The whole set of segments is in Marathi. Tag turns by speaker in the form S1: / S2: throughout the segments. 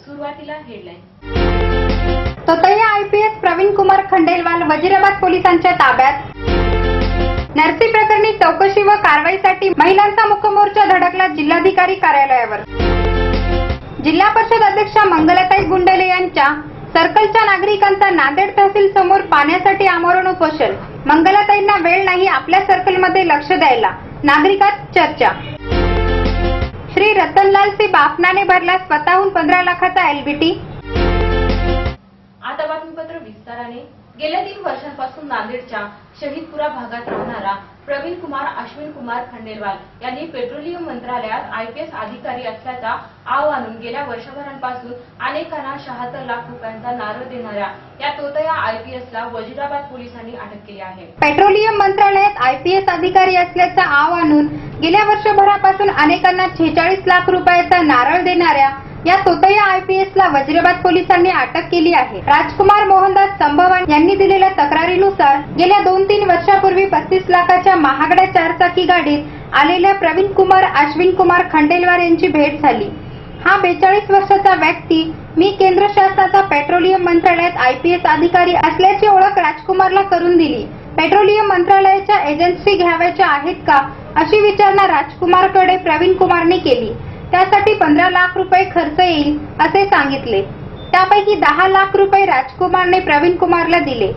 S1: सुरुवातीला हेडलाईन.
S2: तोतया IPS प्रवीण कुमार खंडेलवाल वजीराबाद पोलिसांच्या ताब्यात. नरसी प्रकरणी चौकशी व कारवाईसाठी महिलांचा मुकमोर्चा धडकला जिल्हाधिकारी कार्यालयावर. जिल्हा परिषद अध्यक्षा मंगलाताई गुंडेले यांच्या सर्कलच्या नागरिकांचा नांदेड तहसील समोर पाण्यासाठी आमरण उपोषण. मंगलाताईंना वेळ नाही आपल्या सर्कलमध्ये लक्ष द्यायला, नागरिकात चर्चा. श्री रतनलाल सी बापनाने भरला स्वतःहून 15 लाखाचा LBT.
S1: आता बातमीपत्र विस्ताराने. गेल्या 3 वर्षांपासून नांदेडच्या शहीदपुरा भागात राहणारा प्रवीण कुमार अश्विन कुमार खंडेलवाल यांनी पेट्रोलियम मंत्रालयात IPS अधिकारी असल्याचा आव आणून गेल्या वर्षभरांपासून अनेकांना 76 लाख रुपयांचा नारळ देणाऱ्या या तोतया IPSला वजीराबाद पोलिसांनी अटक केली आहे.
S2: पेट्रोलियम मंत्रालयात IPS अधिकारी असल्याचा आव आणून गेल्या वर्षभरापासून अनेकांना 46 लाख रुपयाचा नारळ देणाऱ्या या तोतया IPSला वजीराबाद पोलिसांनी अटक केली आहे. राजकुमार मोहनदास संभवान यांनी दिलेल्या तक्रारीनुसार गेल्या 2-3 वर्षापूर्वी 35 लाखाच्या महागड्या 4-चाकी गाडीत आलेल्या प्रवीण कुमार अश्विन कुमार खंडेलवाल यांची भेट झाली. हा 42 वर्षाचा व्यक्ती मी केंद्र शासनाचा पेट्रोलियम मंत्रालयात IPS अधिकारी असल्याची ओळख राजकुमारला करून दिली. पेट्रोलियम मंत्रालयाच्या एजन्सी घ्यावायच्या आहेत का अशी विचारणा राजकुमारकडे प्रवीण कुमारने केली. त्यासाठी 15 लाख रुपये खर्च येईल असे सांगितले. त्यापैकी 10 लाख रुपये राजकुमारने प्रवीण कुमारला दिले.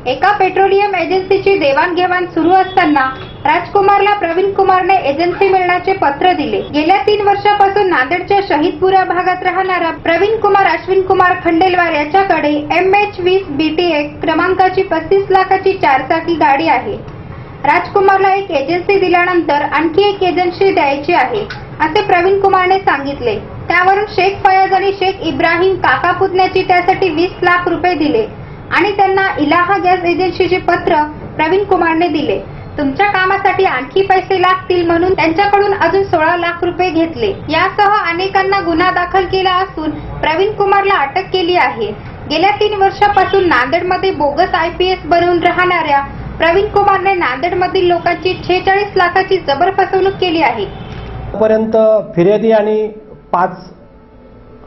S2: एका पेट्रोलियम एजन्सीची देवाणघेवाण सुरू असताना राजकुमारला प्रवीण कुमारने एजन्सी मिळण्याचे पत्र दिले. गेल्या 3 वर्षापासून नांदेडच्या शहीदपुरा भागात राहणारा प्रवीण कुमार अश्विन कुमार खंडेलवाल याच्याकडे MH20 BT1 क्रमांकाची 35 लाखाची 4-चाकी गाडी आहे. राजकुमारला एक एजन्सी दिल्यानंतर आणखी एक एजन्सी द्यायची आहे असे प्रवीण कुमारने सांगितले. त्यावरून शेख फयाज आणि शेख इब्राहिम काका पुतण्याची त्यासाठी 20 लाख रुपये दिले आणि त्यांना इलाहा गॅस एजन्सीचे पत्र प्रवीण कुमारने दिले. तुमच्या कामासाठी आणखी पैसे लागतील म्हणून त्यांच्याकडून अजून 16 लाख रुपये घेतले. यासह अनेकांना गुन्हा दाखल केला असून प्रवीण कुमारला अटक केली आहे. गेल्या 3 वर्षापासून नांदेडमध्ये बोगस IPS बनवून राहणाऱ्या प्रवीण कुमारने नांदेडमधील लोकांची 46 लाखाची जबर फसवणूक केली आहे.
S3: पर्यंत फिर्यादी आणि 5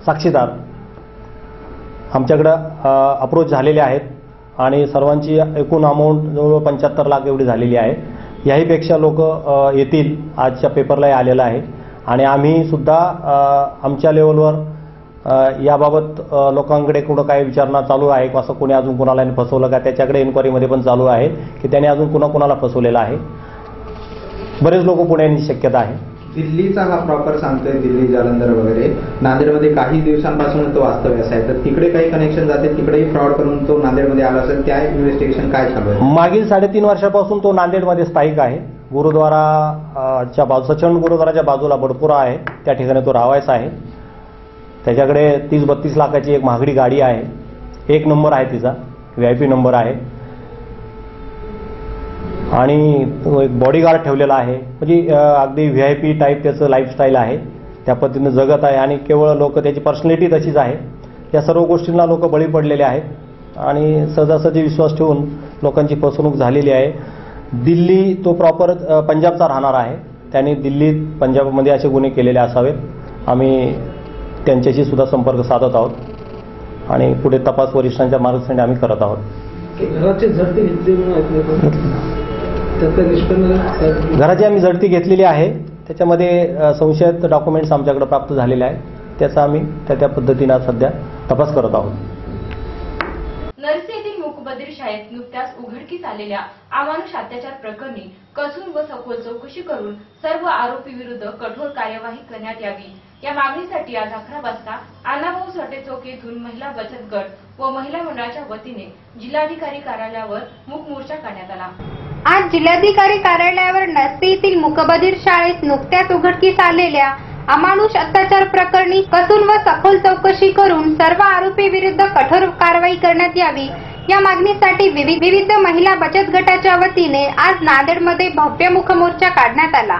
S3: साक्षीदार आमच्याकडे अप्रोच झालेले आहेत आणि सर्वांची एकूण अमाऊंट जवळजवळ 75 लाख एवढी झालेली आहे. याहीपेक्षा लोक येतील, आजच्या पेपरलाही आलेलं आहे आणि आम्ही सुद्धा आमच्या लेवलवर याबाबत लोकांकडे कुठं काय विचारणा चालू आहे, असं कोणी अजून कोणाला फसवलं का त्याच्याकडे इन्क्वायरीमध्ये पण चालू आहे की त्याने अजून कोणाला फसवलेलं आहे. बरेच लोक पुढे येण्याची शक्यता आहे.
S4: दिल्लीचा हा प्रॉपर सांगतोय, दिल्ली जालंधर वगैरे नांदेडमध्ये काही दिवसांपासून तो वास्तव्यास आहे, तर तिकडे काही कनेक्शन जाते, तिकडेही फ्रॉड करून तो नांदेडमध्ये आला असेल, त्या इन्व्हेस्टिगेशन काय चालू आहे?
S3: मागील 3.5 वर्षापासून तो नांदेडमध्ये स्थायिक आहे. गुरुद्वाराच्या बाजू सचखंड गुरुद्वाराच्या बाजूला बडपुरा आहे, त्या ठिकाणी तो राहायचा आहे. त्याच्याकडे 30-32 लाखाची एक महागडी गाडी आहे. 1 नंबर आहे तिचा, VIP नंबर आहे आणि तो एक बॉडीगार्ड ठेवलेला आहे. म्हणजे अगदी VIP टाईप त्याचं लाईफस्टाईल आहे, त्या पद्धतीने जगत आहे आणि केवळ लोक त्याची पर्सनॅलिटी तशीच आहे. या सर्व गोष्टींना लोक बळी पडलेले आहेत आणि सहजासहजी विश्वास ठेवून लोकांची फसवणूक झालेली आहे. दिल्ली तो प्रॉपर पंजाबचा राहणार आहे. त्यांनी दिल्लीत पंजाबमध्ये असे गुन्हे केलेले असावेत. आम्ही त्यांच्याशी सुद्धा संपर्क साधत आहोत आणि पुढे तपास वरिष्ठांच्या मार्गदर्शनाने आम्ही करत आहोत. घराची आम्ही झडती घेतलेली आहे. त्याच्यामध्ये संशयित डॉक्युमेंट्स आमच्याकडे प्राप्त झालेले आहेत. त्याचा आम्ही त्या पद्धतीने सध्या तपास करत आहोत.
S1: नरसी येथील मूकबधीर शाळेत नुकत्याच उघडकीस आलेल्या अमानुष अत्याचार प्रकरणी कसून व सखोल चौकशी करून सर्व आरोपी विरुद्ध कठोर कार्यवाही करण्यात यावी या मागणीसाठी आज 11 वाजता अण्णाभाऊ साठे चौक येथून महिला बचत गट व महिला मंडळाच्या वतीने जिल्हाधिकारी कार्यालयावर मूक मोर्चा करण्यात आला.
S2: आज जिल्हाधिकारी कार्यालयावर नरसी येथील मूकबधीर शाळेत नुकत्याच उघडकीस आलेल्या अमानुष अत्याचार प्रकरणी कसून व सखोल चौकशी करून सर्व आरोपी विरुद्ध कठोर कारवाई करण्यात यावी या मागणीसाठी विविध महिला बचत गटाच्या वतीने आज नांदेडमध्ये भव्य मूक मोर्चा काढण्यात आला.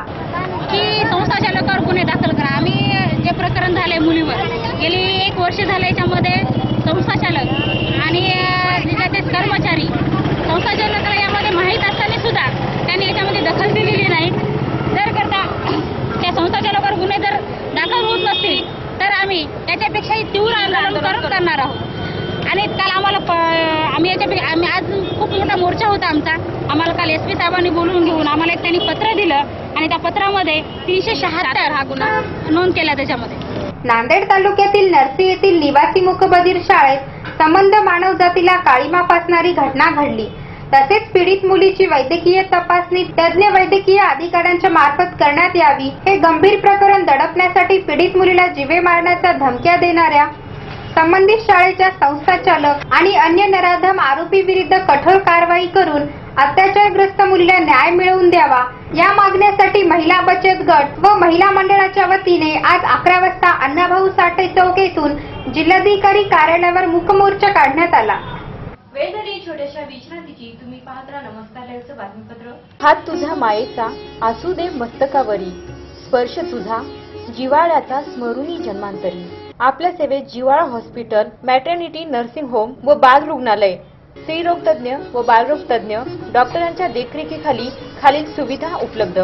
S5: की संस्थाचालकावर गुन्हे दाखल करा. आम्ही जे प्रकरण झाले मुलीवर गेली 1 वर्ष झाले, याच्यामध्ये संस्थाचालक आणि जिल्ह्याचे कर्मचारी संस्थाचालकाला यामध्ये माहीत असताना सुद्धा त्यांनी याच्यामध्ये दखल दिलेली नाही. जर करता त्या संस्थाचालकावर गुन्हे जर दाखल होत नसतील तर आम्ही त्याच्यापेक्षाही तीव्र आंदोलन मोठा मोर्चा होता आमचा. आम्हाला काल SP साहेबांनी बोलवून घेऊन आम्हाला एक त्यांनी पत्र दिलं आणि त्या पत्रामध्ये 376 हा गुन्हा नोंद केला त्याच्यामध्ये.
S2: नांदेड तालुक्यातील नरसी येथील निवासी मूकबधीर शाळेत संबंध मानव जातीला काळीमा फासणारी घटना घडली. तसेच पीडित मुलीची वैद्यकीय तपासणी तज्ञ वैद्यकीय अधिकाऱ्यांच्या मार्फत करण्यात यावी. हे गंभीर प्रकरण दडपण्यासाठी पीडित मुलीला जीवे मारण्याच्या धमक्या देणाऱ्या संबंधित शाळेच्या संस्थाचालक आणि अन्य नराधम आरोपी विरुद्ध कठोर कारवाई करून अत्याचारग्रस्त मुलीला न्याय मिळवून द्यावा या मागण्यासाठी महिला बचत गट व महिला मंडळाच्या वतीने आज 11 वाजता अण्णाभाऊ साठे चौक येथून जिल्हाधिकारी कार्यालयावर मूकमोर्चा काढण्यात आला.
S1: वेळ झाली छोट्याशा विश्रांतीची. तुम्ही पाहत राहा नमस्कार लाईव्हचं बातमीपत्र.
S6: हात तुझा मायेचा असू दे मस्तकावरी, स्पर्श तुझा जिव्हाळ्याचा स्मरुनी जन्मांतरी. आपल्या सेवेत जिव्हाळा हॉस्पिटल, मॅटर्निटी, नर्सिंग होम व बाल रुग्णालय, स्त्रीरोग तज्ञ व बालरोग तज्ञ डॉक्टरांच्या देखरेखीखाली खालील सुविधा उपलब्ध.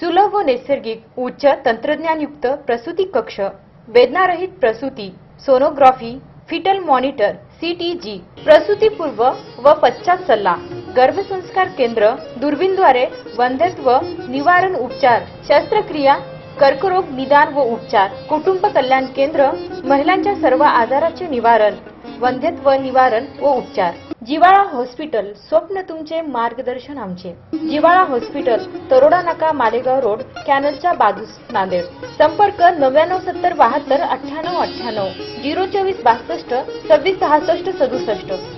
S6: सुलभ व नैसर्गिक उच्च तंत्रज्ञानयुक्त प्रसूती कक्ष, वेदनारहित प्रसूती, सोनोग्राफी, फिटल मॉनिटर, CTG, प्रसूतीपूर्व व पश्चात सल्ला, गर्भसंस्कार केंद्र, दुर्बीणद्वारे वंध्यत्व निवारण उपचार, शस्त्रक्रिया, कर्करोग निदान व उपचार, कुटुंब कल्याण केंद्र, महिलांच्या सर्व आजाराचे निवारण, वंध्यत्व निवारण व उपचार. जिव्हाळा हॉस्पिटल, स्वप्न तुमचे, मार्गदर्शन आमचे. जिव्हाळा हॉस्पिटल, तरोडा नाका, मालेगाव रोड, कॅनलच्या बाजूस, नांदेड. संपर्क 9970 72 98 98 024 62 26 66 67.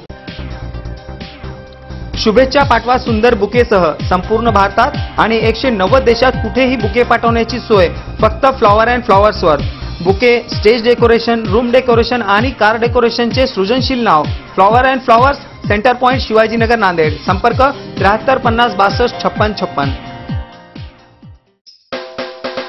S7: शुभेच्छा पाठवा सुंदर बुकेसह. संपूर्ण भारतात आणि 190 देशात कुठेही बुके पाठवण्याची सोय फक्त फ्लॉवर अँड फ्लॉवर्सवर. Bouquet, stage decoration, room decoration आणि कार डेकोरेशनचे सृजनशील नाव flower and flowers, centre point, Shivajinagar, Nanded. संपर्क 73 50 62 56 56.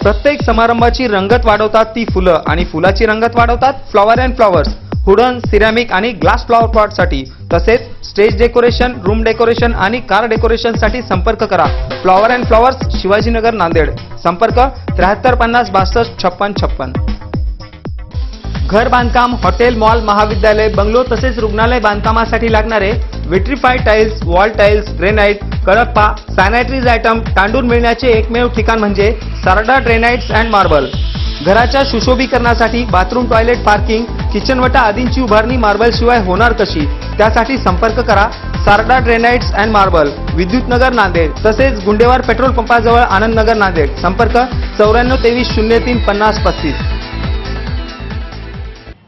S7: प्रत्येक समारंभाची रंगत वाढवतात ती फुलं आणि फुलाची रंगत वाढवतात flower and flowers. Wooden, ceramic आणि ग्लास फ्लॉवर पॉट साठी तसेच स्टेज डेकोरेशन, रूम डेकोरेशन आणि कार डेकोरेशन साठी संपर्क करा. Flower and flowers, Shivajinagar, Nanded. संपर्क 73 50 62 56 56. घर बांधकाम, हॉटेल, मॉल, महाविद्यालय, बंगलो तसेच रुग्णालय बांधकामासाठी लागणारे vitrified tiles, wall tiles, granite, Kadappa, sanitaries item, तांडून मिळण्याचे एकमेव ठिकाण म्हणजे सारडा ग्रेनाइट्स अँड मार्बल. घराच्या सुशोभीकरणासाठी बाथरूम, टॉयलेट, पार्किंग, किचनवटा आदींची उभारणी मार्बल शिवाय होणार कशी? त्यासाठी संपर्क करा Sarda granites and marble, Vidyutnagar, Nanded. तसेच गुंडेवार पेट्रोल पंपाजवळ, आनंदनगर, नांदेड. संपर्क 94 23 03 50 35.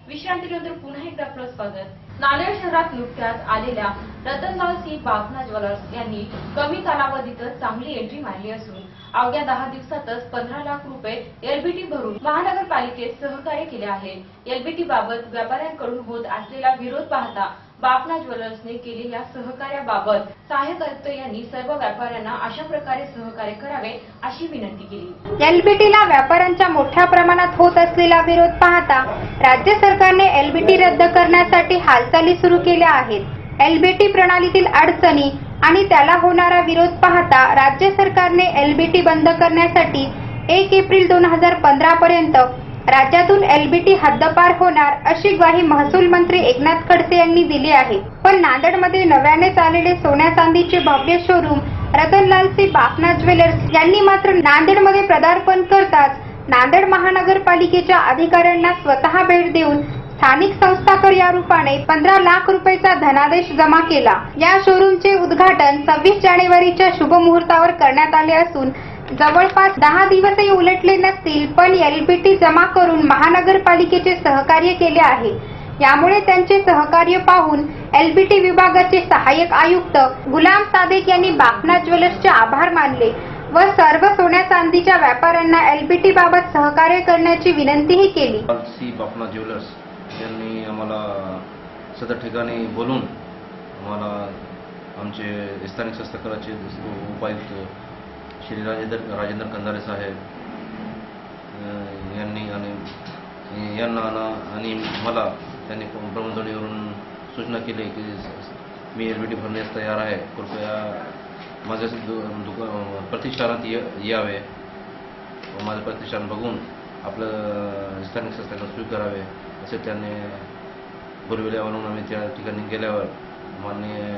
S1: विश्रांतीनंतर पुन्हा एकदा आपलं स्वागत. नांदेड शहरात नुकत्याच आलेल्या रतनलाल सी बाफना ज्वेलर्स यांनी कमी कालावधीतच चांगली एंट्री मारली असून अवघ्या 10 दिवसातच 15 लाख रुपये LBT भरून महानगरपालिकेत सहकार्य केले आहे. LBT बाबत व्यापाऱ्यांकडून होत असलेला विरोध पाहता बाफना ज्वेलर्सने केलेल्या सहकार्याबाबत सहाय्यक आयुक्त यांनी सर्व व्यापाऱ्यांना अशा प्रकारे सहकार्य करावे अशी विनंती केली.
S2: LBTला व्यापाऱ्यांच्या मोठ्या प्रमाणात होत असलेला विरोध पाहता राज्य सरकारने LBT रद्द करण्यासाठी हालचाली सुरू केल्या आहेत. LBT प्रणालीतील अडचणी आणि त्याला होणारा विरोध पाहता राज्य सरकारने LBT बंद करण्यासाठी 1 एप्रिल 2015 पर्यंत राज्यातून LBT हद्दपार होणार अशी ग्वाही महसूल मंत्री एकनाथ खडसे यांनी दिली आहे. पण नांदेडमध्ये नव्याने चाललेले सोन्या चांदीचे भव्य showroom Ratanlal C Bafna jewellers यांनी मात्र नांदेडमध्ये पदार्पण करताच नांदेड महानगरपालिकेच्या अधिकाऱ्यांना स्वतः भेट देऊन स्थानिक संस्थाकर या रूपाने 15 लाख रुपयाचा धनादेश जमा केला. या शोरूमचे उद्घाटन 26 जानेवारीच्या शुभ मुहूर्तावर करण्यात आले असून जवळपास 10 दिवसही उलटले नसतील पण LBT जमा करून महानगरपालिकेचे सहकार्य केले आहे. यामुळे त्यांचे सहकार्य पाहून LBT विभागाचे सहाय्यक आयुक्त गुलाम सादेक यांनी बाफना ज्वेलर्सचे आभार मानले व सर्व सोन्या चांदीच्या व्यापाऱ्यांना LBT बाबत सहकार्य करण्याची विनंतीही केली.
S8: बाफना ज्वेलर्स यांनी आम्हाला सदर ठिकाणी बोलून आम्हाला आमचे स्थानिक हस्तकलाचे उपायुक्त श्री राजेंद्र कंदारे साहेब यांना आणि मला त्यांनी ब्रह्मजोडीवरून सूचना केली की मी LBT भरण्यास तयार आहे, कृपया माझ्या प्रतिष्ठानात यावे व माझं प्रतिष्ठान बघून आपलं स्थानिक संस्थांना स्वीकारावे असे त्यांनी बोलविल्यावरून आम्ही त्या ठिकाणी गेल्यावर माननीय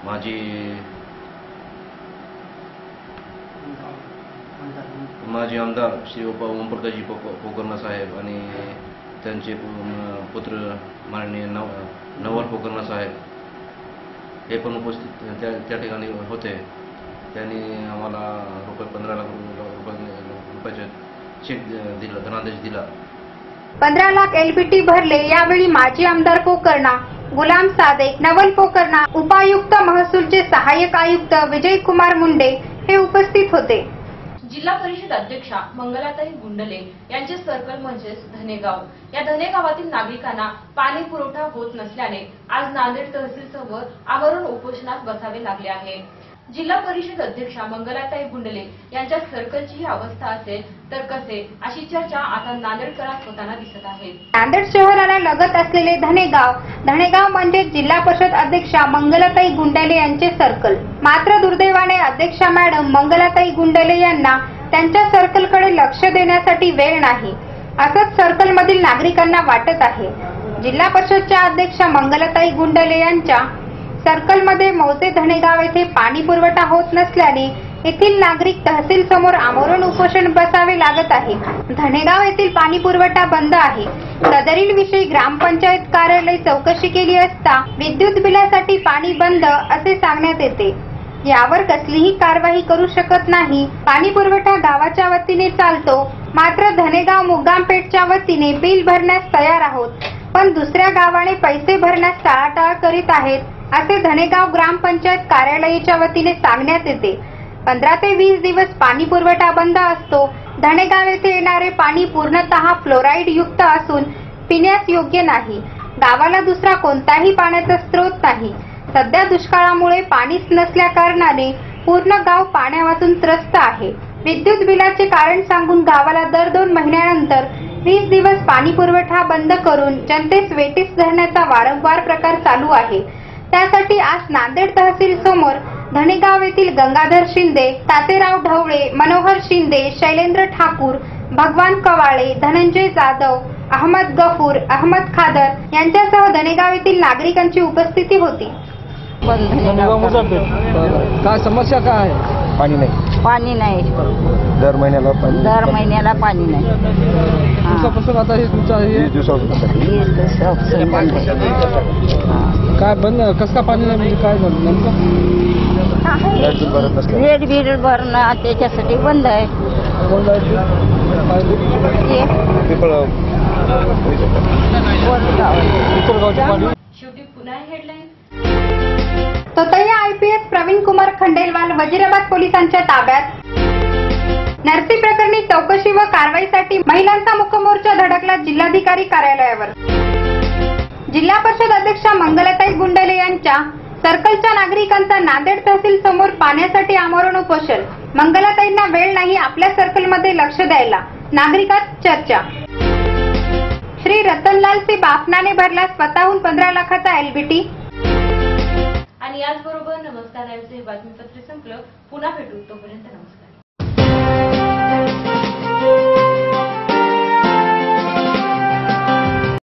S8: माजी आमदार श्री ओमप्रकाशजी पोकर्णा साहेब आणि त्यांचे पुत्र माननीय नवल पोकर्णा साहेब हे पण उपस्थित त्या ठिकाणी होते. त्यांनी आम्हाला ₹15 लाख रुपयाचे चेक दिला, धनादेश दिला.
S2: 15 लाख एलबीटी भरले. यावेळी माजी आमदार पोकर्णा, गुलाम सादेक, नवल पोकर्णा, उपायुक्त महसूलचे सहाय्यक आयुक्त विजयकुमार मुंडे हे उपस्थित होते.
S1: जिल्हा परिषद अध्यक्षा मंगलाताई गुंडले यांचे सर्कल म्हणजेच धनेगाव, या धनेगावातील नागरिकांना पाणी पुरवठा होत नसल्याने आज नांदेड तहसील समोर आमरण उपोषणास बसावे लागले आहे. जिल्हा परिषद अध्यक्षा मंगलाताई गुंडले यांच्या सर्कलची ही अवस्था असेल तर कसे, अशी चर्चा आता नांदेडकरात होताना दिसत आहे.
S2: नांदेड शहराला लगत असलेले धनेगाव म्हणजे जिल्हा परिषद अध्यक्षा मंगलाताई गुंडले यांचे सर्कल. मात्र दुर्दैवाने अध्यक्षा मॅडम मंगलाताई गुंडले यांना त्यांच्या सर्कलकडे लक्ष देण्यासाठी वेळ नाही, असंच सर्कलमधील नागरिकांना वाटत आहे. जिल्हा परिषदच्या अध्यक्षा मंगलाताई गुंडले यांच्या सर्कलमध्ये मौजे धनेगाव येथे पाणी पुरवठा होत नसल्याने येथील नागरिक तहसील समोर आमरण उपोषण बसावे लागत आहे. धनेगाव येथील पाणी पुरवठा बंद आहे. सदरील विषयी ग्रामपंचायत कार्यालय चौकशी केली असता विद्युत बिलासाठी पाणी बंद असे सांगण्यात येते. यावर कसलीही कारवाई करू शकत नाही. पाणी पुरवठा गावाच्या वतीने चालतो, मात्र धनेगाव मुक्कामपेठच्या वतीने बिल भरण्यास तयार आहोत, पण दुसऱ्या गावाने पैसे भरण्यास टाळाटाळ करीत आहेत असे धनेगाव ग्रामपंचायत कार्यालयाच्या वतीने सांगण्यात येते. 15 ते 20 दिवस पाणी पुरवठा बंद असतो. धनेगाव येथे येणारे पाणी पूर्णतः फ्लोराईड युक्त असून पिण्यास योग्य नाही. गावाला दुसरा कोणताही पाण्याचा स्रोत नाही. सध्या दुष्काळामुळे पाणीच नसल्या कारणाने पूर्ण गाव पाण्यावाचून त्रस्त आहे. विद्युत बिलाचे कारण सांगून गावाला दर 2 महिन्यानंतर 20 दिवस पाणी पुरवठा बंद करून जनतेस वेटीस धरण्याचा वारंवार प्रकार चालू आहे. त्यासाठी आज नांदेड तहसील समोर धनेगाव येथील गंगाधर शिंदे, तातेराव ढवळे, मनोहर शिंदे, शैलेंद्र ठाकूर, भगवान कवाळे, धनंजय जाधव, अहमद गफूर, अहमद खादर यांच्यासह धनेगाव येथील नागरिकांची उपस्थिती होती.
S9: काय समस्या काय आहे?
S10: पाणी नाही.
S11: पाणी नाही.
S10: दर महिन्याला पाणी
S11: नाही.
S9: दिवसापासून आता हे तुमचं हे
S11: दिवसापासून बंद आहे.
S9: काय बंद कसं का पाणी नाही म्हणजे काय झालं नेमकं?
S11: रेट बिल भरणं त्याच्यासाठी बंद आहे.
S1: शेवटी पुन्हा हेडलाईन.
S2: तोतया आयपीएस प्रवीण कुमार खंडेलवाल वजीराबाद पोलिसांच्या ताब्यात. नरसी प्रकरणी चौकशी व कारवाईसाठी महिलांचा मुकमोर्चा धडकला जिल्हाधिकारी कार्यालयावर. जिल्हा परिषद अध्यक्षा मंगलाताई गुंडले यांच्या सर्कलच्या नागरिकांचा नांदेड तहसील समोर पाण्यासाठी आमरण उपोषण. मंगलाताईंना वेळ नाही आपल्या सर्कलमध्ये लक्ष द्यायला, नागरिकात चर्चा. श्री रतनलाल सी बाफनाने भरला स्वतःहून 15 लाखाचा एलबीटी.
S1: आणि याचबरोबर नमस्कार लाईव्हचे हे बातमीपत्र संपलं. पुन्हा भेटू, तोपर्यंत नमस्कार.